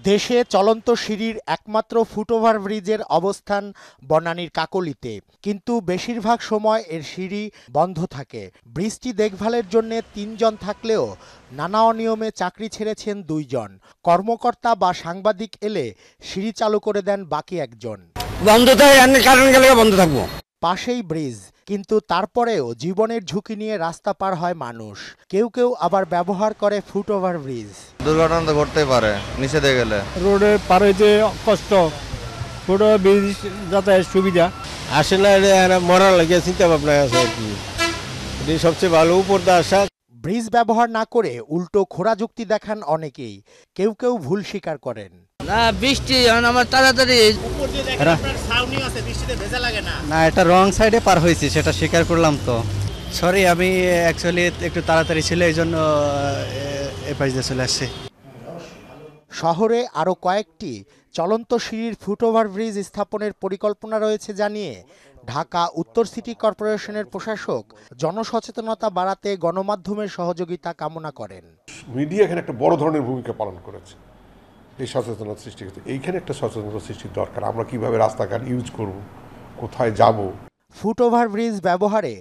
দেশে চলন্ত সিঁড়ির একমাত্র ফুটওভার ব্রিজের অবস্থান বনানীর কাকলিতে, কিন্তু বেশিরভাগ সময় এর সিঁড়ি বন্ধ থাকে। ব্রিজটি দেখভালের জন্য ৩ জন থাকলেও নানা অনিয়মে চাকরি ছেড়েছেন ২ জন। কর্মকর্তা বা সাংবাদিক এলে সিঁড়ি চালু করে দেন বাকি একজন। বন্ধ থাকে, কারণ গেলে বন্ধ থাকবো। পাশেই ব্রিজ, কিন্তু তারপরেও জীবনের ঝুঁকি নিয়ে রাস্তা পার হয় মানুষ। কেউ কেউ আবার ব্যবহার করে ফুটওভার ব্রিজ। দুর্ঘটনা তো ঘটতেই পারে নিচে দিয়ে গেলে। রোডে পার হইতে কষ্ট, ফুটওভার ব্রিজ যাতায়াত সুবিধা। আসলে মরার লাগে চিন্তা ভাবনা আছে আর কি, এটি সবচেয়ে ভালো উপর দিয়ে আসা। ব্রিজ ব্যবহার না করে উল্টো খোঁড়া যুক্তি দেখান অনেকেই। কেউ কেউ ভুল স্বীকার করেন। না, বৃষ্টি আমার তাড়াতাড়ি না, এটা রং সাইডে পার হয়েছি, সেটা স্বীকার করলাম তো। সরি, আমি অ্যাকচুয়ালি একটু তাড়াতাড়ি ছিল, এই জন্য এ পাশ দিয়ে চলে আসছি। শহরে আরও কয়েকটি চলন্ত সিঁড়ির ফুটওভার ব্রিজ স্থাপনের পরিকল্পনা রয়েছে জানিয়ে ঢাকা উত্তর সিটি কর্পোরেশনের প্রশাসক জনসচেতনতা বাড়াতে গণমাধ্যমের সহযোগিতা কামনা করেন। মিডিয়া এখানে একটা বড় ধরনের ভূমিকা পালন করেছে এই সচেতনতা সৃষ্টি করতে। এইখানে একটা সচেতনতা সৃষ্টির দরকার। আমরা কিভাবে রাস্তাঘাট ইউজ করব, কোথায় যাব। ফুটওভার ব্রিজ ব্যবহারে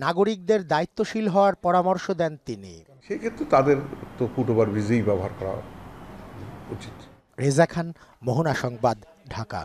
নাগরিকদের দায়িত্বশীল হওয়ার পরামর্শ দেন তিনি। সেক্ষেত্রে তাদের তো ফুটওভার ব্রিজেই ব্যবহার করা উচিত। রেজা খান, মোহনা সংবাদ, ঢাকা।